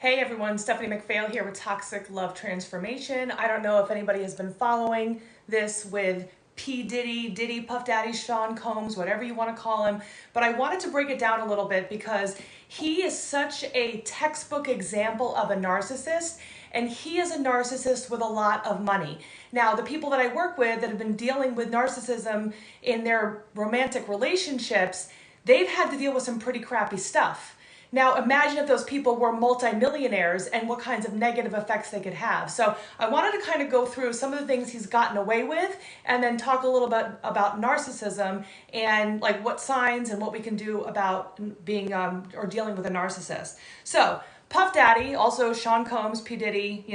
Hey everyone, Stephanie McPhail here with Toxic Love Transformation. I don't know if anybody has been following this with P. Diddy, Puff Daddy, Sean Combs, whatever you want to call him, but I wanted to break it down a little bit because he is such a textbook example of a narcissist, and he is a narcissist with a lot of money. Now, the people that I work with that have been dealing with narcissism in their romantic relationships, they've had to deal with some pretty crappy stuff. Now imagine if those people were multimillionaires and what kinds of negative effects they could have. So I wanted to kind of go through some of the things he's gotten away with and then talk a little bit about narcissism and like what signs and what we can do about being or dealing with a narcissist. So Puff Daddy, also Sean Combs, P. Diddy,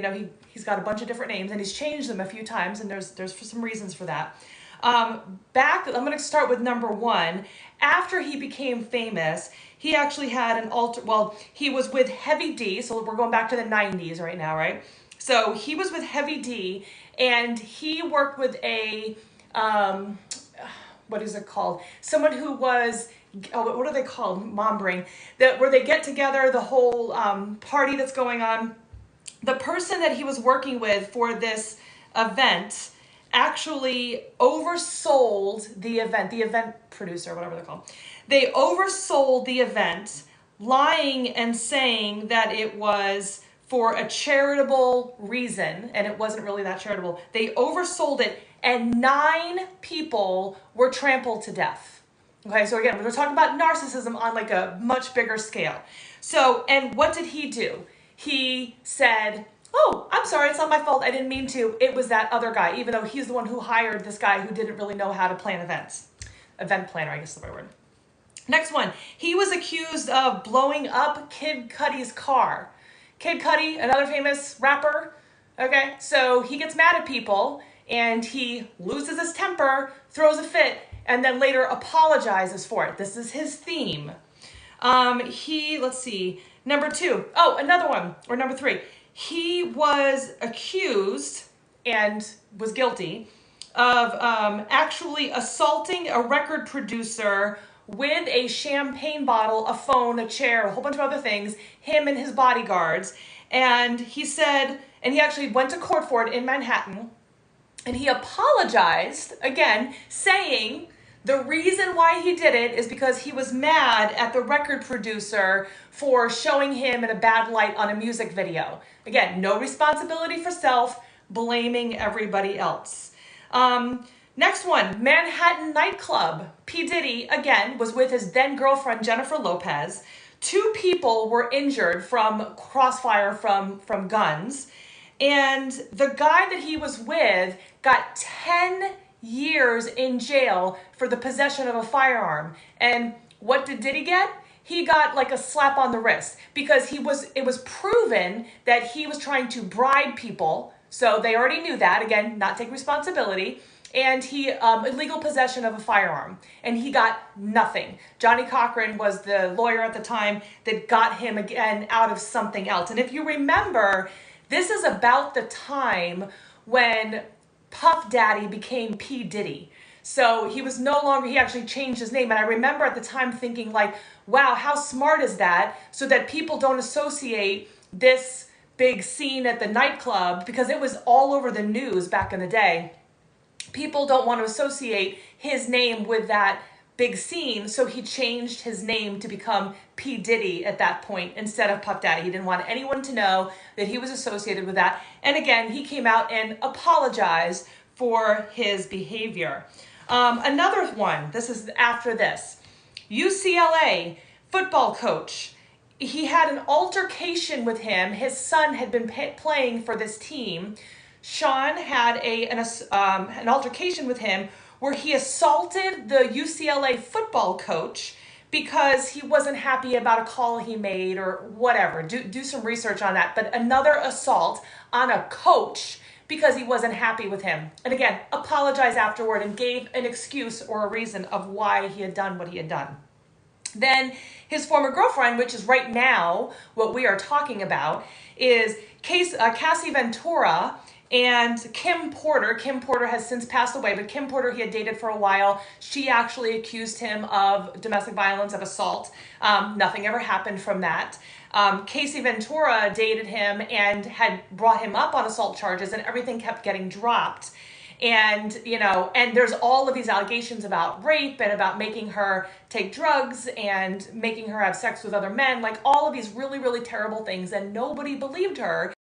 he's got a bunch of different names and he's changed them a few times, and there's some reasons for that. I'm going to start with number one. After he became famous, he actually had he was with Heavy D, so we're going back to the 90s right now, right? So he was with Heavy D, and he worked with a, what is it called? Someone who was, what are they called? Mom brain. Where they get together, the whole party that's going on. The person that he was working with for this event actually oversold the event producer, whatever they're called. They oversold the event, lying and saying that it was for a charitable reason, and it wasn't really that charitable. They oversold it, and 9 people were trampled to death. Okay, so again, we're talking about narcissism on like a much bigger scale. So, and what did he do? He said, "Oh, I'm sorry, it's not my fault, I didn't mean to. It was that other guy," even though he's the one who hired this guy who didn't really know how to plan events. Event planner, I guess is the right word. Next one, he was accused of blowing up Kid Cudi's car. Kid Cudi, another famous rapper, okay? So he gets mad at people and he loses his temper, throws a fit, and then later apologizes for it. This is his theme. Let's see, number 2. Oh, another one, or number 3. He was accused and was guilty of actually assaulting a record producer with a champagne bottle, a phone, a chair, a whole bunch of other things, him and his bodyguards. And he said, and he actually went to court for it in Manhattan, and he apologized, again, saying the reason why he did it is because he was mad at the record producer for showing him in a bad light on a music video. Again, no responsibility for self, blaming everybody else. Next one, Manhattan nightclub. P. Diddy, again, was with his then girlfriend, Jennifer Lopez. 2 people were injured from crossfire from guns. And the guy that he was with got 10 years in jail for the possession of a firearm. And what did Diddy get? He got like a slap on the wrist because it was proven that he was trying to bribe people. So they already knew that, again, not take responsibility. And he, illegal possession of a firearm, and he got nothing. Johnny Cochran was the lawyer at the time that got him again out of something else. And if you remember, this is about the time when Puff Daddy became P. Diddy. So he was no longer, he actually changed his name. And I remember at the time thinking like, wow, how smart is that? So that people don't associate this big scene at the nightclub, because it was all over the news back in the day. People don't want to associate his name with that big scene, so he changed his name to become P. Diddy at that point instead of Puff Daddy. He didn't want anyone to know that he was associated with that. And again, he came out and apologized for his behavior. Another one, this is after this. UCLA football coach. He had an altercation with him. His son had been playing for this team. Sean had an altercation with him where he assaulted the UCLA football coach because he wasn't happy about a call he made or whatever. Do some research on that. But another assault on a coach because he wasn't happy with him. And again, apologized afterward and gave an excuse or a reason of why he had done what he had done. Then his former girlfriend, which is right now what we are talking about, is Cassie Ventura. And Kim Porter has since passed away, but Kim Porter he had dated for a while. She actually accused him of domestic violence, of assault. Nothing ever happened from that. Casey Ventura dated him and had brought him up on assault charges, and everything kept getting dropped. And, you know, and there's all of these allegations about rape and about making her take drugs and making her have sex with other men, like all of these really, really terrible things. And nobody believed her.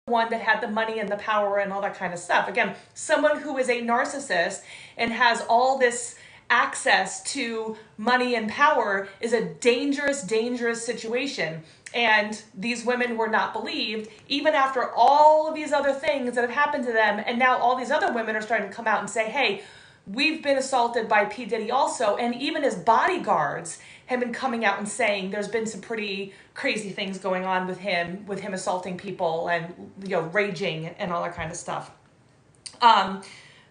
One that had the money and the power and all that kind of stuff. Again, someone who is a narcissist and has all this access to money and power is a dangerous, dangerous situation. And these women were not believed, even after all of these other things that have happened to them. And now all these other women are starting to come out and say, hey, we've been assaulted by P. Diddy also. And even his bodyguards have been coming out and saying there's been some pretty crazy things going on with him assaulting people and, you know, raging and all that kind of stuff.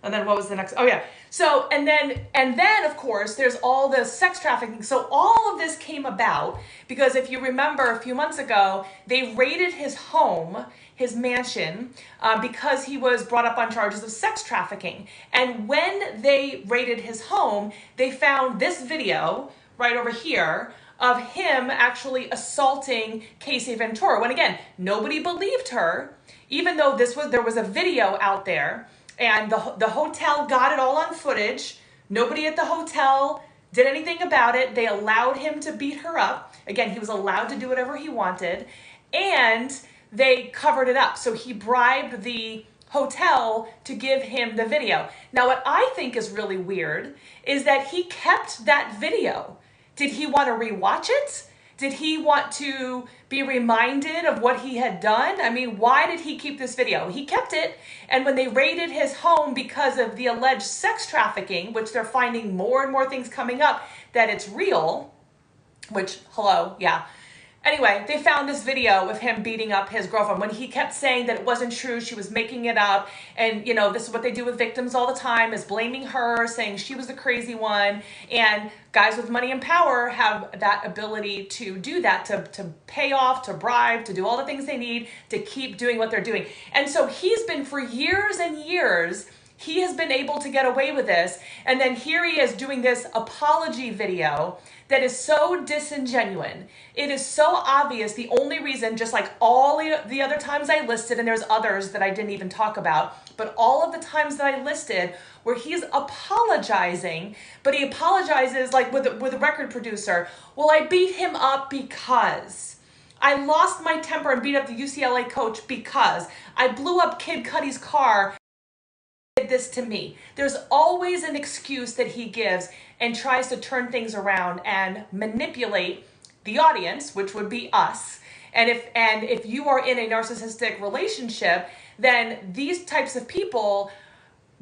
And then what was the next? Oh yeah. So, and then of course, there's all the sex trafficking. So all of this came about because if you remember a few months ago, they raided his home, his mansion, because he was brought up on charges of sex trafficking. And when they raided his home, they found this video right over here of him actually assaulting Casey Ventura. When again, nobody believed her, even though there was a video out there. And the hotel got it all on footage. Nobody at the hotel did anything about it. They allowed him to beat her up. Again, he was allowed to do whatever he wanted. And they covered it up. So he bribed the hotel to give him the video. Now, what I think is really weird is that he kept that video. Did he want to rewatch it? Did he want to be reminded of what he had done? I mean, why did he keep this video? He kept it, and when they raided his home because of the alleged sex trafficking, which they're finding more and more things coming up that it's real, which, hello, yeah. Anyway, they found this video of him beating up his girlfriend when he kept saying that it wasn't true, she was making it up. And, you know, this is what they do with victims all the time, is blaming her, saying she was the crazy one. And guys with money and power have that ability to do that, to pay off, to bribe, to do all the things they need to keep doing what they're doing. And so he's been, for years and years, he has been able to get away with this. And then here he is doing this apology video that is so disingenuous. It is so obvious. The only reason, just like all the other times I listed, and there's others that I didn't even talk about, but all of the times that I listed where he's apologizing, but he apologizes like with a record producer. Well, I beat him up because I lost my temper and beat up the UCLA coach because I blew up Kid Cudi's car. Did this to me. There's always an excuse that he gives and tries to turn things around and manipulate the audience, which would be us. And if you are in a narcissistic relationship, then these types of people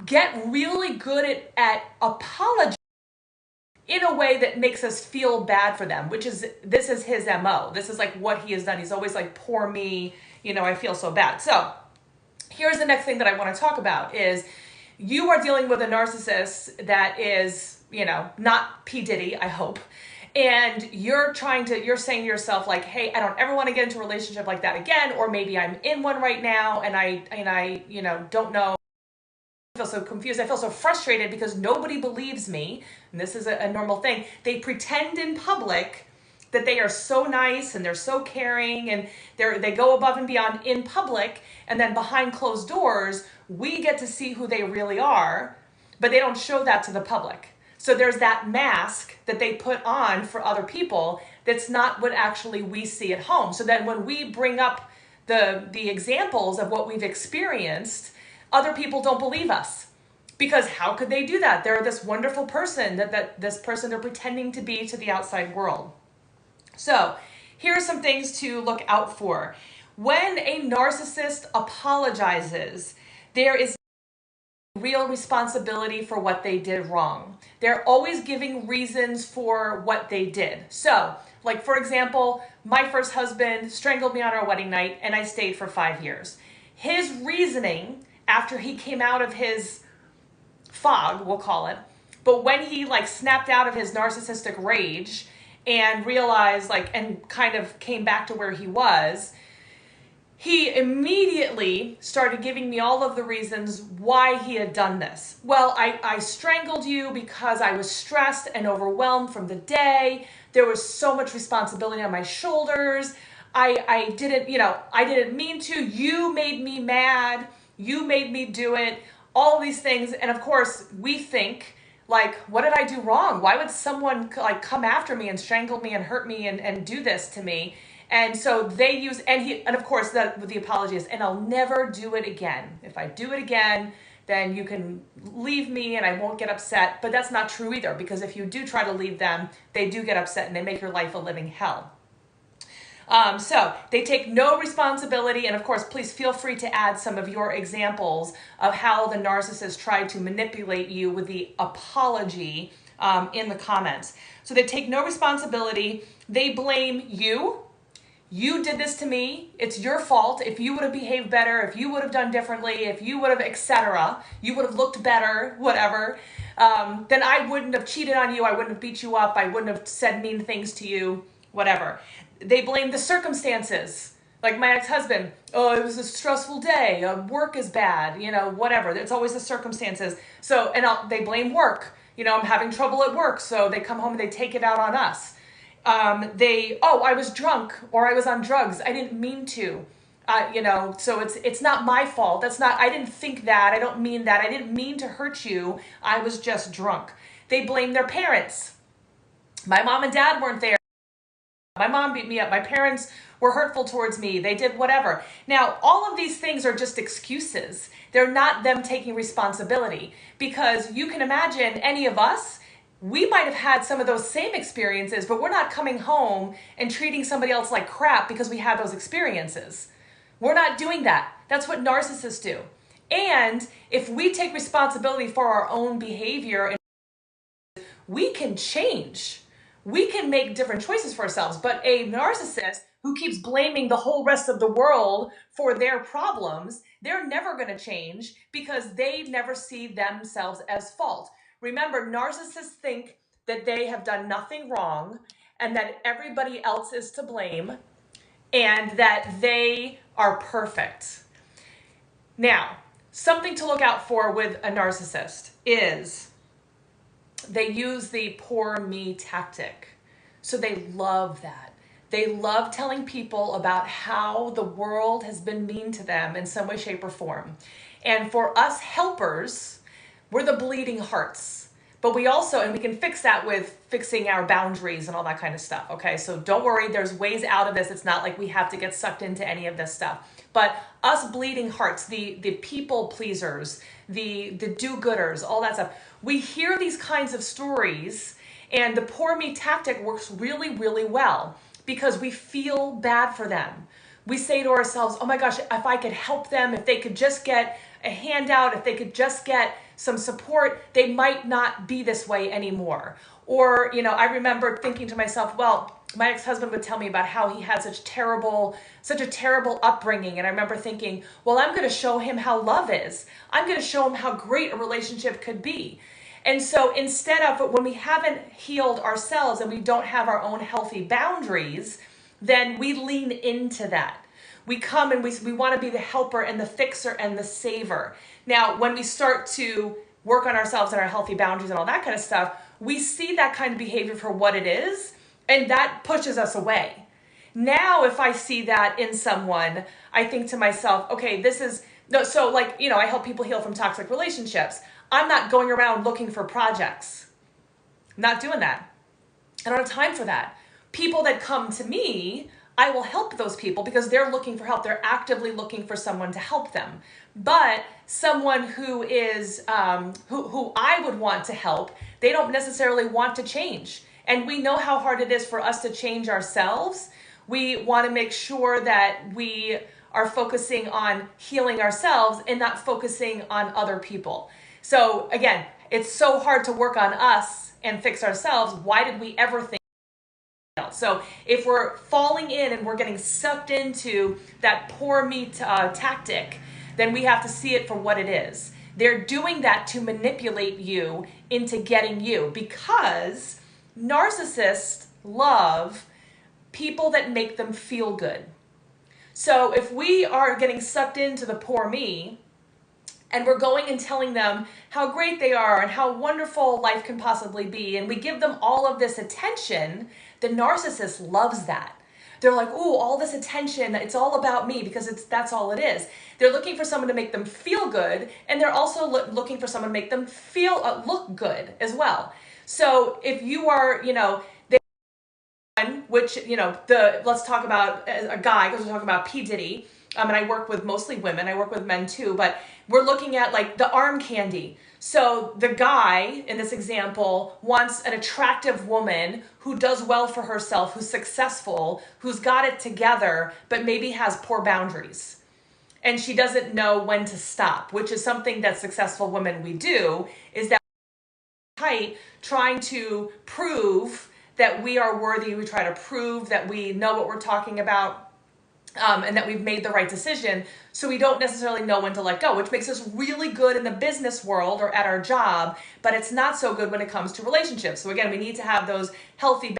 get really good at apologizing in a way that makes us feel bad for them, this is his MO. This is like what he has done. He's always like, poor me, you know, I feel so bad. So here's the next thing that I want to talk about is you are dealing with a narcissist that is, you know, not P. Diddy, I hope. And you're saying to yourself like, hey, I don't ever want to get into a relationship like that again. Or maybe I'm in one right now and I, you know, don't know. I feel so confused. I feel so frustrated because nobody believes me. And this is a normal thing. They pretend in public that they are so nice and they're so caring and they go above and beyond in public, and then behind closed doors, we get to see who they really are, but they don't show that to the public. So there's that mask that they put on for other people that's not what actually we see at home. So then when we bring up the examples of what we've experienced, other people don't believe us. Because how could they do that? They're this wonderful person this person they're pretending to be to the outside world. So here are some things to look out for. When a narcissist apologizes, there is real responsibility for what they did wrong. They're always giving reasons for what they did. So, like for example, my first husband strangled me on our wedding night and I stayed for 5 years. His reasoning after he came out of his fog, we'll call it, but when he like snapped out of his narcissistic rage and realized and kind of came back to where he was, he immediately started giving me all of the reasons why he had done this. Well, I strangled you because I was stressed and overwhelmed from the day. There was so much responsibility on my shoulders. I didn't mean to. You made me mad. You made me do it. All these things. And of course, we think, like, what did I do wrong? Why would someone like come after me and strangle me and hurt me and do this to me? And so they use, and of course the apology is, and I'll never do it again. If I do it again, then you can leave me and I won't get upset. But that's not true either, because if you do try to leave them, they do get upset and they make your life a living hell. So they take no responsibility. And of course, please feel free to add some of your examples of how the narcissist tried to manipulate you with the apology in the comments. So they take no responsibility. They blame you. You did this to me. It's your fault. If you would have behaved better, if you would have done differently, if you would have, etc., you would have looked better, whatever, then I wouldn't have cheated on you. I wouldn't have beat you up. I wouldn't have said mean things to you, whatever. They blame the circumstances. Like my ex-husband, oh, it was a stressful day. Work is bad, whatever. It's always the circumstances. So, they blame work. I'm having trouble at work. So they come home and they take it out on us. I was drunk or I was on drugs. I didn't mean to, so it's not my fault. I didn't think that. I don't mean that. I didn't mean to hurt you. I was just drunk. They blame their parents. My mom and dad weren't there. My mom beat me up. My parents were hurtful towards me. They did whatever. Now, all of these things are just excuses. They're not them taking responsibility, because you can imagine any of us, we might have had some of those same experiences, but we're not coming home and treating somebody else like crap because we had those experiences. We're not doing that. That's what narcissists do. And if we take responsibility for our own behavior, we can change. We can make different choices for ourselves. But a narcissist who keeps blaming the whole rest of the world for their problems, they're never going to change because they never see themselves as fault. Remember, narcissists think that they have done nothing wrong and that everybody else is to blame and that they are perfect. Now, something to look out for with a narcissist is they use the poor me tactic. So they love that. They love telling people about how the world has been mean to them in some way, shape, or form. And for us helpers, we're the bleeding hearts. But we also, and we can fix that with fixing our boundaries and all that kind of stuff, okay? So don't worry, there's ways out of this. It's not like we have to get sucked into any of this stuff. But us bleeding hearts, the people pleasers, the do-gooders, all that stuff, we hear these kinds of stories, and the poor me tactic works really, really well because we feel bad for them. We say to ourselves, oh my gosh, if I could help them, if they could just get a handout, if they could just get some support, they might not be this way anymore. Or, I remember thinking to myself, well, my ex-husband would tell me about how he had such a terrible upbringing. And I remember thinking, well, I'm going to show him how love is. I'm going to show him how great a relationship could be. And so instead of, when we haven't healed ourselves and we don't have our own healthy boundaries, then we lean into that. We come and we want to be the helper and the fixer and the saver. Now, when we start to work on ourselves and our healthy boundaries and all that kind of stuff, we see that kind of behavior for what it is, and that pushes us away. Now, if I see that in someone, I think to myself, okay, I help people heal from toxic relationships. I'm not going around looking for projects. I'm not doing that. I don't have time for that. People that come to me, I will help those people because they're looking for help. They're actively looking for someone to help them. But someone who is, who I would want to help, they don't necessarily want to change. And we know how hard it is for us to change ourselves. We want to make sure that we are focusing on healing ourselves and not focusing on other people. So again, it's so hard to work on us and fix ourselves. Why did we ever think else? So if we're falling in and we're getting sucked into that poor me tactic, then we have to see it for what it is. They're doing that to manipulate you into getting you, because narcissists love people that make them feel good. So if we are getting sucked into the poor me, and we're going and telling them how great they are and how wonderful life can possibly be, and we give them all of this attention, the narcissist loves that. They're like, ooh, all this attention, it's all about me, because that's all it is. They're looking for someone to make them feel good, and they're also looking for someone to make them feel look good as well. So if you are, which, let's talk about a guy, because we're talking about P. Diddy, and I work with mostly women, I work with men too, but we're looking at like the arm candy. So the guy in this example wants an attractive woman who does well for herself, who's successful, who's got it together, but maybe has poor boundaries. And she doesn't know when to stop, which is something that successful women we do, is that tight, trying to prove that we are worthy. We try to prove that we know what we're talking about, and that we've made the right decision. So we don't necessarily know when to let go, which makes us really good in the business world or at our job, but it's not so good when it comes to relationships. So again, we need to have those healthy,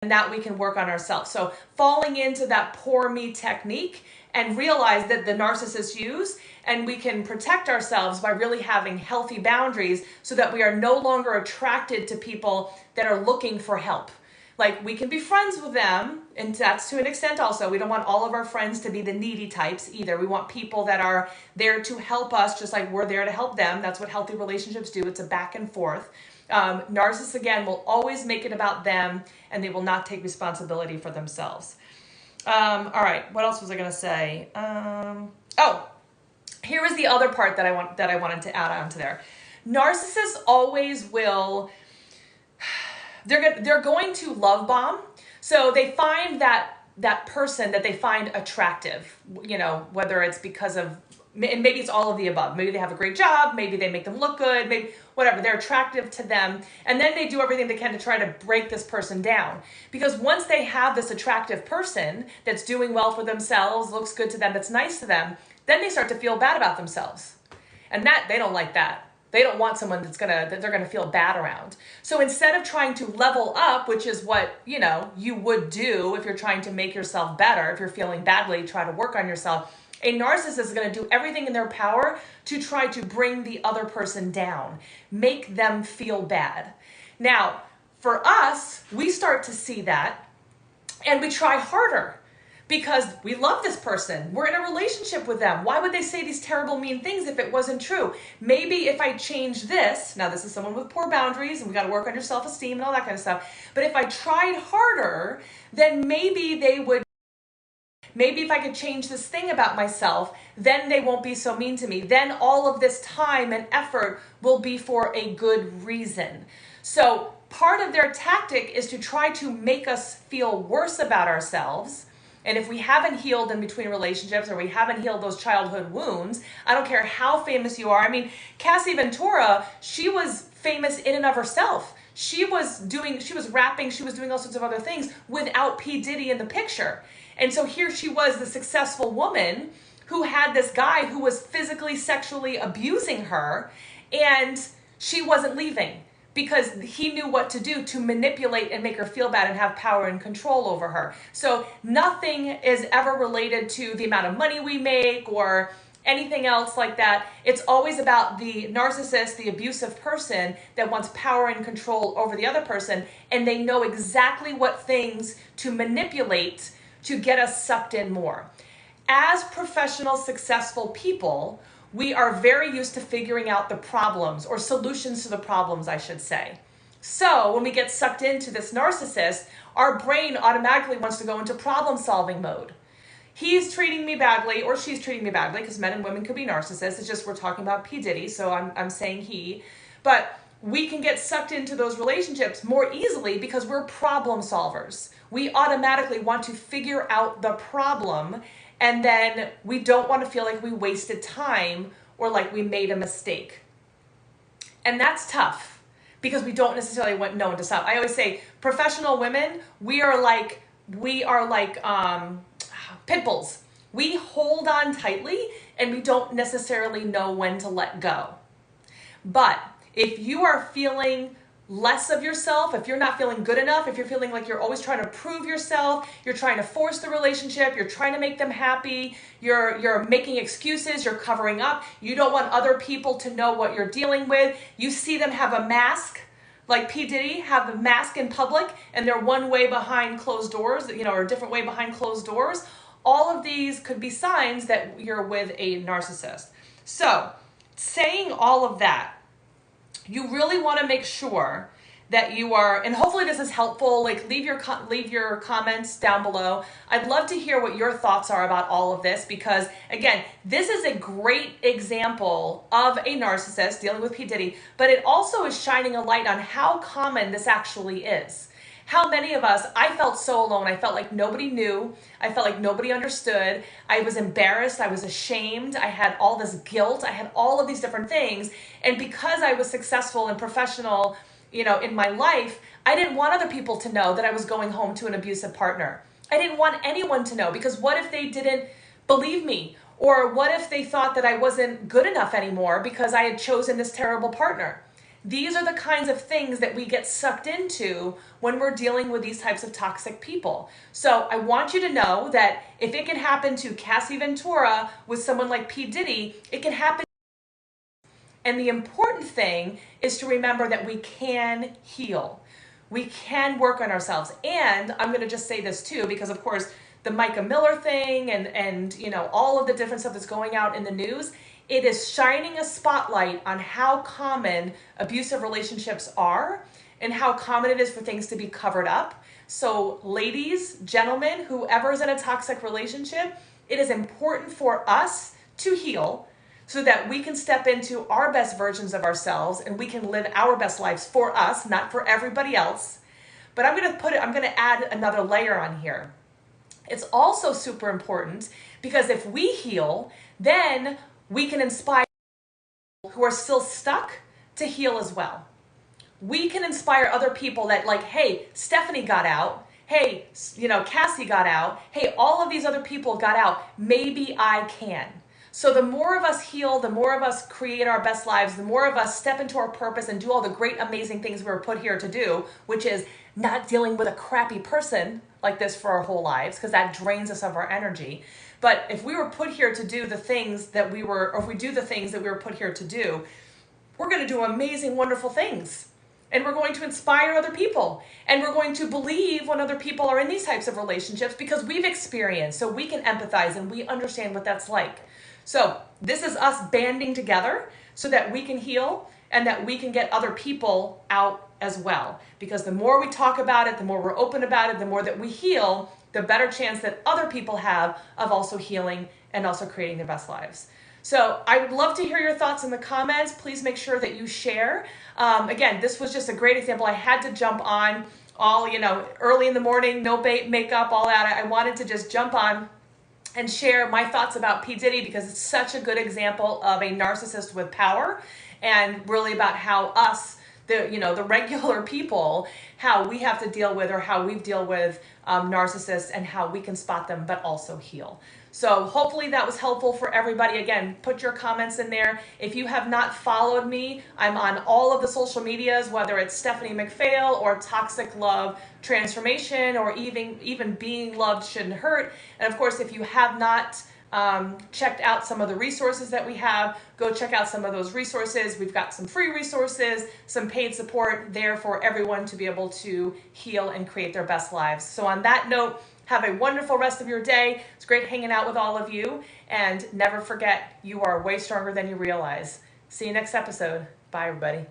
and that we can work on ourselves. So falling into that poor me technique and realize that the narcissists use, and we can protect ourselves by really having healthy boundaries so that we are no longer attracted to people that are looking for help. Like, we can be friends with them, and that's to an extent also. We don't want all of our friends to be the needy types either. We want people that are there to help us, just like we're there to help them. That's what healthy relationships do. It's a back and forth. Narcissists, again, will always make it about them, and they will not take responsibility for themselves. All right, what else was I going to say? Here is the other part that I wanted to add on to there. Narcissists always will... They're going to love bomb. So they find that person that they find attractive, whether it's because of, and maybe it's all of the above. Maybe they have a great job. Maybe they make them look good. Maybe whatever. They're attractive to them. And then they do everything they can to try to break this person down. Because once they have this attractive person that's doing well for themselves, looks good to them, that's nice to them, then they start to feel bad about themselves. And that, they don't like that. They don't want someone that they're gonna feel bad around. So instead of trying to level up, which is what you would do if you're trying to make yourself better, if you're feeling badly, try to work on yourself. A narcissist is gonna do everything in their power to try to bring the other person down, make them feel bad. Now, for us, we start to see that, and we try harder. Because we love this person. We're in a relationship with them. Why would they say these terrible, mean things if it wasn't true? Maybe if I change this, now this is someone with poor boundaries, and we got to work on your self-esteem and all that kind of stuff. But if I tried harder, then maybe they would, maybe if I could change this thing about myself, then they won't be so mean to me. Then all of this time and effort will be for a good reason. So part of their tactic is to try to make us feel worse about ourselves. And if we haven't healed in between relationships, or we haven't healed those childhood wounds, I don't care how famous you are. I mean, Cassie Ventura, she was famous in and of herself. She was rapping, she was doing all sorts of other things without P. Diddy in the picture. And so here she was, the successful woman who had this guy who was physically, sexually abusing her, and she wasn't leaving, because he knew what to do to manipulate and make her feel bad and have power and control over her. So nothing is ever related to the amount of money we make or anything else like that. It's always about the narcissist, the abusive person that wants power and control over the other person, and they know exactly what things to manipulate to get us sucked in more. As professional, successful people, we are very used to figuring out the problems, or solutions to the problems, I should say. So when we get sucked into this narcissist, our brain automatically wants to go into problem-solving mode. He's treating me badly, or she's treating me badly, because men and women could be narcissists. It's just we're talking about P. Diddy, so I'm saying he. But we can get sucked into those relationships more easily because we're problem solvers. We automatically want to figure out the problem, and then we don't want to feel like we wasted time or like we made a mistake. And that's tough because we don't necessarily know when to stop. I always say, professional women, we are like pit bulls. We hold on tightly and we don't necessarily know when to let go. But if you are feeling less of yourself, if you're not feeling good enough, if you're feeling like you're always trying to prove yourself, you're trying to force the relationship, you're trying to make them happy, you're making excuses, you're covering up, you don't want other people to know what you're dealing with, you see them have a mask, like P. Diddy, have a mask in public, and they're one way behind closed doors, or a different way behind closed doors. All of these could be signs that you're with a narcissist. So, saying all of that, you really want to make sure that you are, and hopefully this is helpful, like leave your comments down below. I'd love to hear what your thoughts are about all of this, because again, this is a great example of a narcissist dealing with P. Diddy, but it also is shining a light on how common this actually is. How many of us, I felt so alone. I felt like nobody knew. I felt like nobody understood. I was embarrassed. I was ashamed. I had all this guilt. I had all of these different things. And because I was successful and professional, in my life, I didn't want other people to know that I was going home to an abusive partner. I didn't want anyone to know, because what if they didn't believe me? Or what if they thought that I wasn't good enough anymore because I had chosen this terrible partner? These are the kinds of things that we get sucked into when we're dealing with these types of toxic people. So I want you to know that if it can happen to Cassie Ventura with someone like P. Diddy, it can happen. And the important thing is to remember that we can heal. We can work on ourselves. And I'm going to just say this too, because of course the Micah Miller thing and all of the different stuff that's going out in the news, it is shining a spotlight on how common abusive relationships are and how common it is for things to be covered up. So ladies, gentlemen, whoever's in a toxic relationship, it is important for us to heal so that we can step into our best versions of ourselves and we can live our best lives for us, not for everybody else. But I'm going to add another layer on here. It's also super important because if we heal, then we can inspire people who are still stuck to heal as well. We can inspire other people that like, hey, Stephanie got out. Hey, Cassie got out. Hey, all of these other people got out. Maybe I can. So the more of us heal, the more of us create our best lives, the more of us step into our purpose and do all the great, amazing things we were put here to do, which is not dealing with a crappy person like this for our whole lives, because that drains us of our energy. But if we were put here to do the things that we were, or if we do the things that we were put here to do, we're going to do amazing, wonderful things. And we're going to inspire other people. And we're going to believe when other people are in these types of relationships because we've experienced, so we can empathize and we understand what that's like. So this is us banding together so that we can heal and that we can get other people out as well. Because the more we talk about it, the more we're open about it, the more that we heal, the better chance that other people have of also healing and also creating their best lives. So I would love to hear your thoughts in the comments. Please make sure that you share. Again, this was just a great example. I had to jump on all, early in the morning, no makeup, all that. I wanted to just jump on and share my thoughts about P. Diddy because it's such a good example of a narcissist with power and really about how us, the regular people, how we have to deal with or how we deal with narcissists and how we can spot them but also heal. So hopefully that was helpful for everybody. Again, put your comments in there. If you have not followed me, I'm on all of the social medias, whether it's Stephanie McPhail or Toxic Love Transformation or even Being Loved Shouldn't Hurt. And of course, if you have not checked out some of the resources that we have, go check out some of those resources. We've got some free resources, some paid support there for everyone to be able to heal and create their best lives. So on that note, have a wonderful rest of your day. It's great hanging out with all of you. And never forget, you are way stronger than you realize. See you next episode. Bye, everybody.